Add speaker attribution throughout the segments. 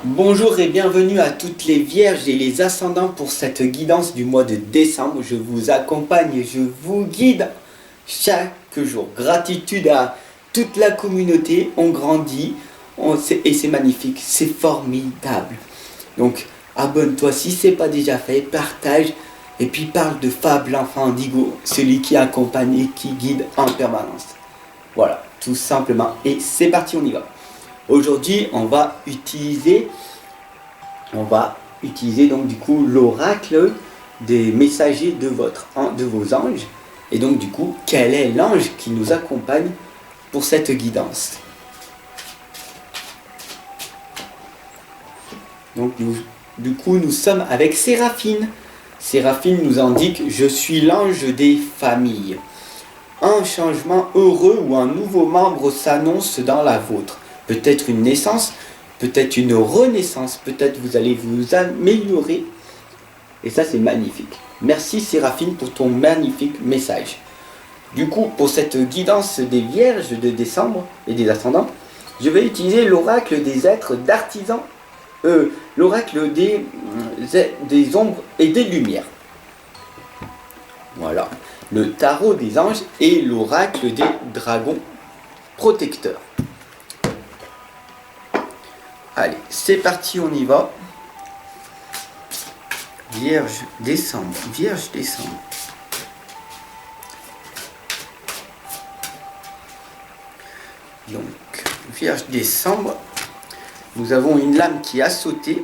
Speaker 1: Bonjour et bienvenue à toutes les vierges et les ascendants pour cette guidance du mois de décembre. Je vous accompagne, je vous guide chaque jour. Gratitude à toute la communauté, on grandit et c'est magnifique, c'est formidable. Donc abonne-toi si ce n'est pas déjà fait, partage et puis parle de Fab l'enfant indigo, celui qui accompagne et qui guide en permanence. Voilà, tout simplement. Et c'est parti, on y va. Aujourd'hui, on va utiliser donc du coup l'oracle des messagers de vos anges. Et donc du coup, quel est l'ange qui nous accompagne pour cette guidance? Donc du coup, nous sommes avec Séraphine. Séraphine nous indique: je suis l'ange des familles. Un changement heureux ou un nouveau membre s'annonce dans la vôtre. Peut-être une naissance, peut-être une renaissance, peut-être vous allez vous améliorer. Et ça, c'est magnifique. Merci Séraphine pour ton magnifique message. Du coup, pour cette guidance des vierges de décembre et des ascendants, je vais utiliser l'oracle des êtres d'artisans, l'oracle des ombres et des lumières. Voilà, le tarot des anges et l'oracle des dragons protecteurs. Allez, c'est parti, on y va. Vierge décembre. Donc, Vierge décembre, nous avons une lame qui a sauté.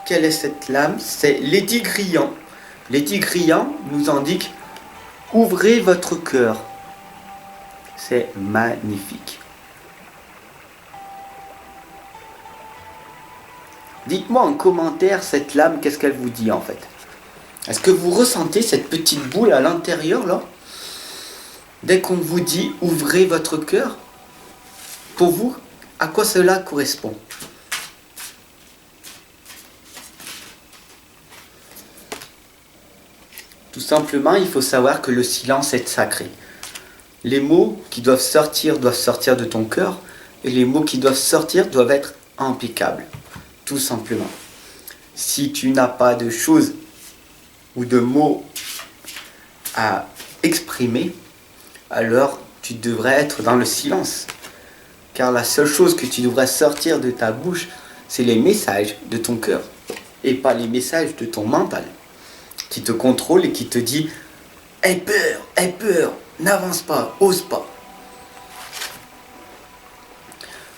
Speaker 1: Quelle est cette lame? C'est l'édigrian. L'édigrian nous indique: ouvrez votre cœur. C'est magnifique. Dites-moi en commentaire cette lame, qu'est-ce qu'elle vous dit en fait? Est-ce que vous ressentez cette petite boule à l'intérieur là? Dès qu'on vous dit ouvrez votre cœur, pour vous, à quoi cela correspond? Tout simplement, il faut savoir que le silence est sacré. Les mots qui doivent sortir de ton cœur, et les mots qui doivent sortir doivent être impeccables. Tout simplement. Si tu n'as pas de choses ou de mots à exprimer, alors tu devrais être dans le silence. Car la seule chose que tu devrais sortir de ta bouche, c'est les messages de ton cœur et pas les messages de ton mental qui te contrôle et qui te dit: aie peur, n'avance pas, ose pas.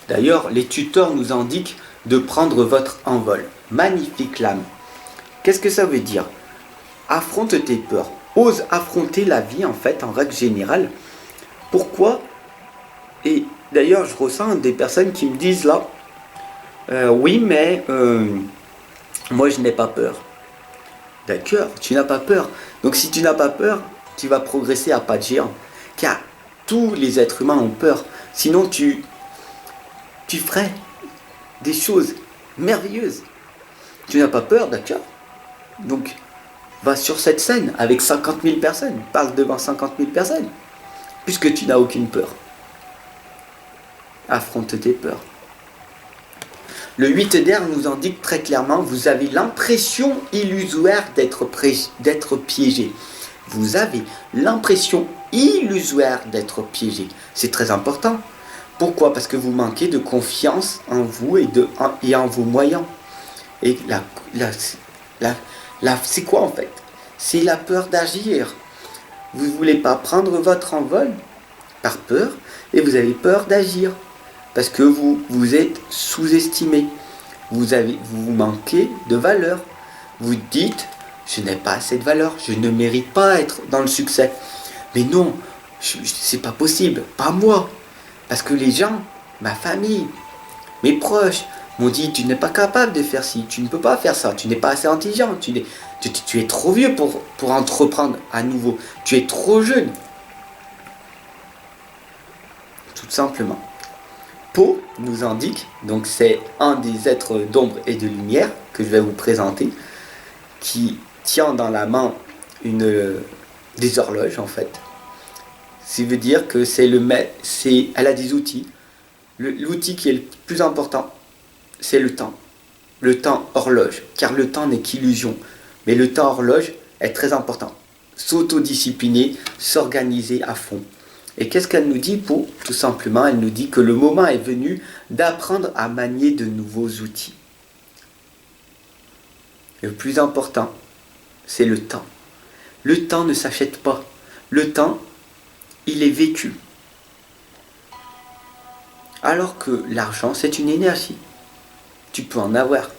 Speaker 1: D'ailleurs, les tuteurs nous indiquent de prendre votre envol. Magnifique lame. Qu'est-ce que ça veut dire? Affronte tes peurs. Ose affronter la vie en fait, en règle générale. Pourquoi? Et d'ailleurs, je ressens des personnes qui me disent là: oui, mais moi je n'ai pas peur. D'accord, tu n'as pas peur. Donc si tu n'as pas peur, tu vas progresser à pas de géant. Car tous les êtres humains ont peur. Sinon tu ferais des choses merveilleuses. Tu n'as pas peur, d'accord? Donc va sur cette scène avec 50 000 personnes. Parle devant 50 000 personnes. Puisque tu n'as aucune peur. Affronte tes peurs. Le 8 d'air nous indique très clairement: vous avez l'impression illusoire d'être piégé. Vous avez l'impression illusoire d'être piégé. C'est très important. Pourquoi? Parce que vous manquez de confiance en vous et en vos moyens. Et c'est quoi en fait? C'est la peur d'agir. Vous ne voulez pas prendre votre envol par peur et vous avez peur d'agir. Parce que vous êtes sous-estimé. Vous manquez de valeur. Vous dites: je n'ai pas assez de valeur, je ne mérite pas être dans le succès. Mais non, c'est pas possible, pas moi. Parce que les gens, ma famille, mes proches, m'ont dit: tu n'es pas capable de faire ci, tu ne peux pas faire ça, tu n'es pas assez intelligent, tu es trop vieux pour entreprendre à nouveau, tu es trop jeune. Tout simplement. Po nous indique, donc c'est un des êtres d'ombre et de lumière que je vais vous présenter, qui tient dans la main des horloges en fait. Ça veut dire que elle a des outils. L'outil qui est le plus important, c'est le temps. Le temps horloge, car le temps n'est qu'illusion. Mais le temps horloge est très important. S'autodiscipliner, s'organiser à fond. Et qu'est-ce qu'elle nous dit pour? Tout simplement, elle nous dit que le moment est venu d'apprendre à manier de nouveaux outils. Le plus important, c'est le temps. Le temps ne s'achète pas. Le temps, il est vécu. Alors que l'argent, c'est une énergie. Tu peux en avoir,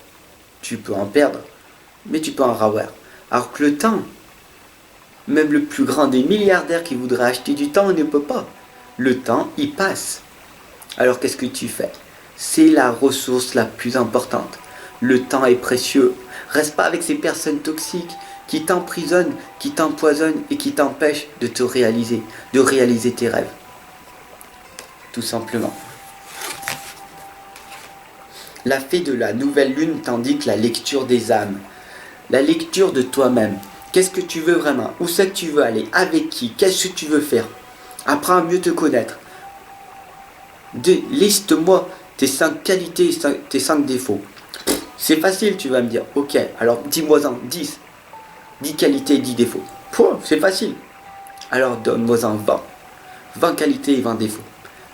Speaker 1: tu peux en perdre, mais tu peux en avoir. Alors que le temps, même le plus grand des milliardaires qui voudrait acheter du temps ne peut pas. Le temps, il passe. Alors qu'est-ce que tu fais? C'est la ressource la plus importante. Le temps est précieux. Reste pas avec ces personnes toxiques qui t'emprisonnent, qui t'empoisonnent et qui t'empêchent de te réaliser, de réaliser tes rêves. Tout simplement. La fée de la nouvelle lune t'indique la lecture des âmes, la lecture de toi-même. Qu'est-ce que tu veux vraiment? Où c'est que tu veux aller? Avec qui? Qu'est-ce que tu veux faire? Apprends à mieux te connaître. Liste-moi tes 5 qualités, tes 5 défauts. C'est facile, tu vas me dire. Ok, alors dis-moi-en 10. 10 qualités, 10 défauts. C'est facile. Alors donne-moi-en 20. 20 qualités et 20 défauts.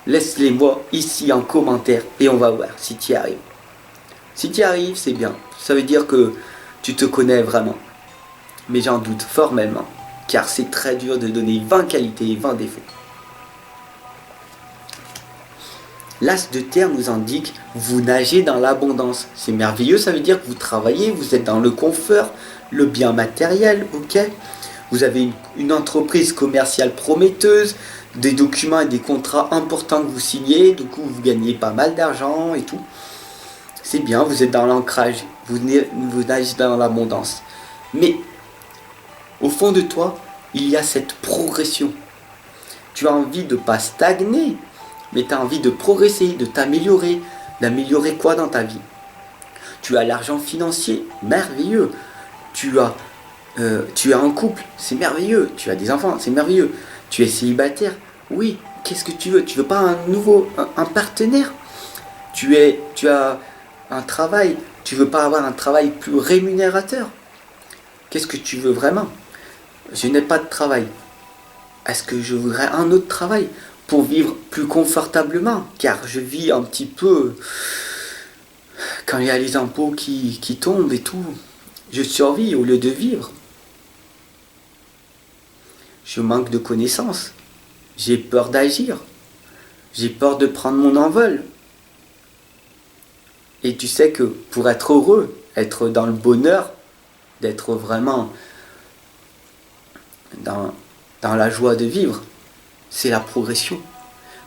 Speaker 1: Laisse-les-moi ici en commentaire et on va voir si tu y arrives. Si tu y arrives, c'est bien. Ça veut dire que tu te connais vraiment. Mais j'en doute formellement, car c'est très dur de donner 20 qualités et 20 défauts. L'as de terre nous indique, vous nagez dans l'abondance. C'est merveilleux, ça veut dire que vous travaillez, vous êtes dans le confort, le bien matériel, ok? Vous avez une entreprise commerciale prometteuse, des documents et des contrats importants que vous signez, du coup vous gagnez pas mal d'argent et tout. C'est bien, vous êtes dans l'ancrage, vous nagez dans l'abondance. Mais au fond de toi, il y a cette progression. Tu as envie de ne pas stagner, mais tu as envie de progresser, de t'améliorer. D'améliorer quoi dans ta vie? Tu as l'argent financier, merveilleux. Tu es en couple, c'est merveilleux. Tu as des enfants, c'est merveilleux. Tu es célibataire, oui. Qu'est-ce que tu veux? Tu veux pas un partenaire? Tu as un travail, tu veux pas avoir un travail plus rémunérateur? Qu'est-ce que tu veux vraiment? Je n'ai pas de travail. Est-ce que je voudrais un autre travail pour vivre plus confortablement? Car je vis un petit peu quand il y a les impôts qui tombent et tout. Je survis au lieu de vivre. Je manque de connaissances. J'ai peur d'agir. J'ai peur de prendre mon envol. Et tu sais que pour être heureux, être dans le bonheur, d'être vraiment dans la joie de vivre, c'est la progression.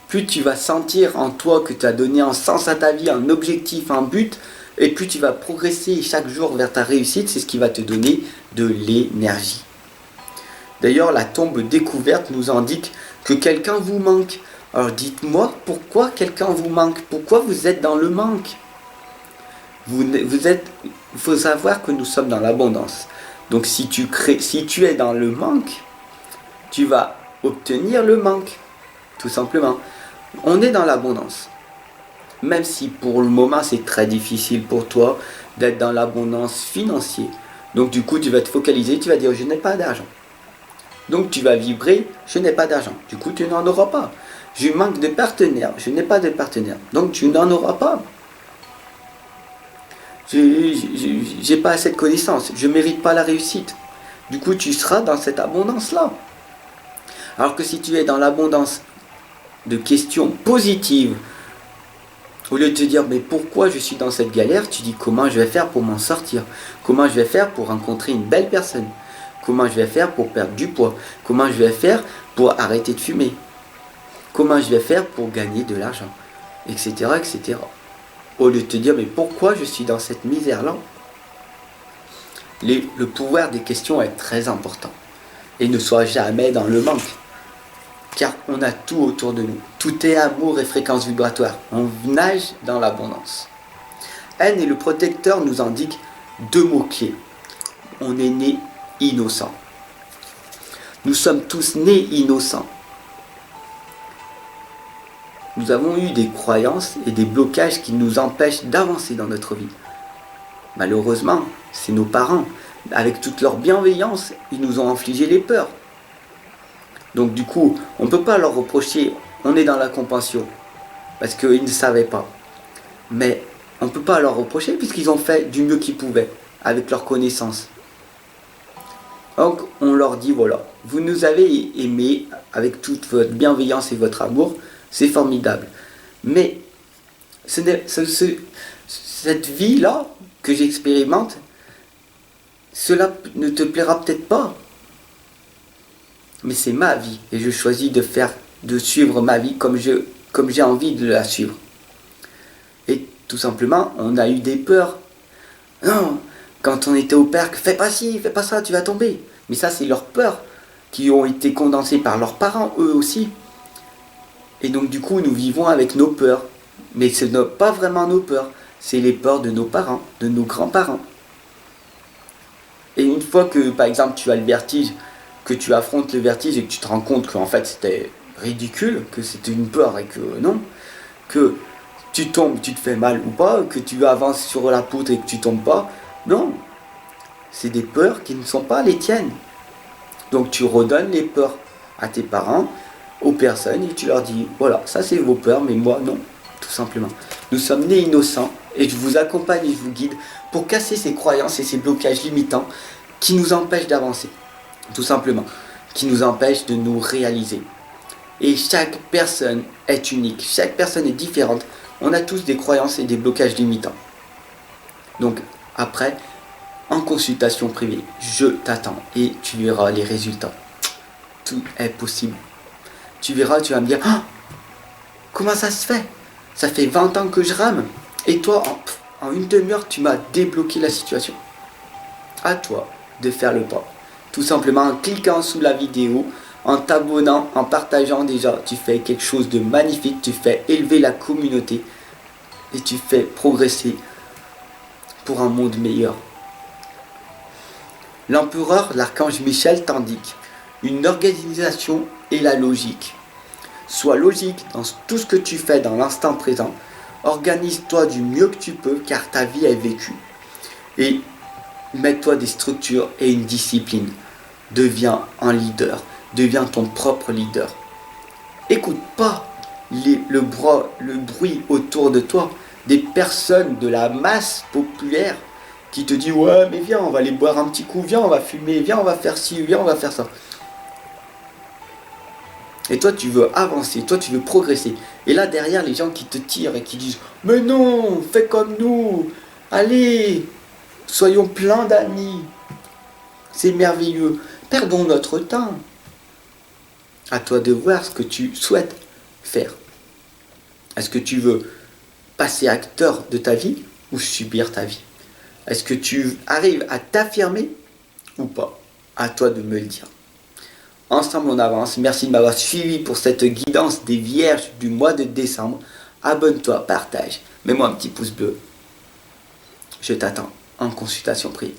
Speaker 1: Plus tu vas sentir en toi que tu as donné un sens à ta vie, un objectif, un but, et plus tu vas progresser chaque jour vers ta réussite, c'est ce qui va te donner de l'énergie. D'ailleurs, la tombe découverte nous indique que quelqu'un vous manque. Alors dites-moi pourquoi quelqu'un vous manque, pourquoi vous êtes dans le manque. Il faut savoir que nous sommes dans l'abondance. Donc si tu es dans le manque, tu vas obtenir le manque, tout simplement. On est dans l'abondance. Même si pour le moment c'est très difficile pour toi d'être dans l'abondance financière. Donc du coup tu vas te focaliser, tu vas dire je n'ai pas d'argent. Donc tu vas vibrer, je n'ai pas d'argent. Du coup tu n'en auras pas. Je manque de partenaire, je n'ai pas de partenaire. Donc tu n'en auras pas. J'ai pas assez de connaissances, je ne mérite pas la réussite. Du coup tu seras dans cette abondance-là. Alors que si tu es dans l'abondance de questions positives, au lieu de te dire mais pourquoi je suis dans cette galère, tu dis comment je vais faire pour m'en sortir, comment je vais faire pour rencontrer une belle personne, comment je vais faire pour perdre du poids, comment je vais faire pour arrêter de fumer, comment je vais faire pour gagner de l'argent, etc., etc. Au lieu de te dire mais pourquoi je suis dans cette misère-là. Le pouvoir des questions est très important. Et ne sois jamais dans le manque. Car on a tout autour de nous. Tout est amour et fréquence vibratoire. On nage dans l'abondance. N et le protecteur nous indiquent 2 mots-clés. On est né innocent. Nous sommes tous nés innocents. Nous avons eu des croyances et des blocages qui nous empêchent d'avancer dans notre vie. Malheureusement, c'est nos parents. Avec toute leur bienveillance, ils nous ont infligé les peurs. Donc du coup, on ne peut pas leur reprocher, on est dans la compassion, parce qu'ils ne savaient pas. Mais on ne peut pas leur reprocher puisqu'ils ont fait du mieux qu'ils pouvaient, avec leurs connaissances. Donc on leur dit, voilà, vous nous avez aimés avec toute votre bienveillance et votre amour, c'est formidable. Mais cette vie-là que j'expérimente, cela ne te plaira peut-être pas. Mais c'est ma vie et je choisis de suivre ma vie comme j'ai envie de la suivre. Et tout simplement, on a eu des peurs. Non, quand on était au parc, fais pas ci, fais pas ça, tu vas tomber. Mais ça, c'est leurs peurs qui ont été condensées par leurs parents, eux aussi. Et donc, du coup, nous vivons avec nos peurs. Mais ce n'est pas vraiment nos peurs, c'est les peurs de nos parents, de nos grands-parents. Et une fois que, par exemple, tu as le vertige, que tu affrontes le vertige et que tu te rends compte qu'en fait c'était ridicule, que c'était une peur et que non, que tu tombes, tu te fais mal ou pas, que tu avances sur la poutre et que tu tombes pas, non, c'est des peurs qui ne sont pas les tiennes. Donc tu redonnes les peurs à tes parents, aux personnes et tu leur dis, voilà, ça c'est vos peurs, mais moi non, tout simplement. Nous sommes nés innocents et je vous accompagne et je vous guide pour casser ces croyances et ces blocages limitants qui nous empêchent d'avancer. Tout simplement, qui nous empêche de nous réaliser. Et chaque personne est unique, chaque personne est différente. On a tous des croyances et des blocages limitants. Donc après, en consultation privée, je t'attends et tu verras les résultats. Tout est possible. Tu verras, tu vas me dire, ah, comment ça se fait? Ça fait 20 ans que je rame. Et toi, en une demi-heure, tu m'as débloqué la situation. À toi de faire le pas. Tout simplement en cliquant sous la vidéo, en t'abonnant, en partageant déjà, tu fais quelque chose de magnifique, tu fais élever la communauté et tu fais progresser pour un monde meilleur. L'empereur, l'archange Michel t'indique, une organisation est la logique. Sois logique dans tout ce que tu fais dans l'instant présent, organise-toi du mieux que tu peux car ta vie est vécue. Et mets-toi des structures et une discipline. Deviens un leader. Deviens ton propre leader. Écoute pas le bruit autour de toi des personnes de la masse populaire qui te disent ouais mais viens on va aller boire un petit coup, viens on va fumer, viens on va faire ci, viens on va faire ça. Et toi tu veux avancer, toi tu veux progresser. Et là derrière les gens qui te tirent et qui disent mais non, fais comme nous, allez, soyons pleins d'amis, c'est merveilleux, perdons notre temps. À toi de voir ce que tu souhaites faire. Est-ce que tu veux passer acteur de ta vie ou subir ta vie? Est-ce que tu arrives à t'affirmer ou pas? À toi de me le dire. Ensemble on avance. Merci de m'avoir suivi pour cette guidance des vierges du mois de décembre. Abonne-toi, partage. Mets-moi un petit pouce bleu. Je t'attends en consultation privée.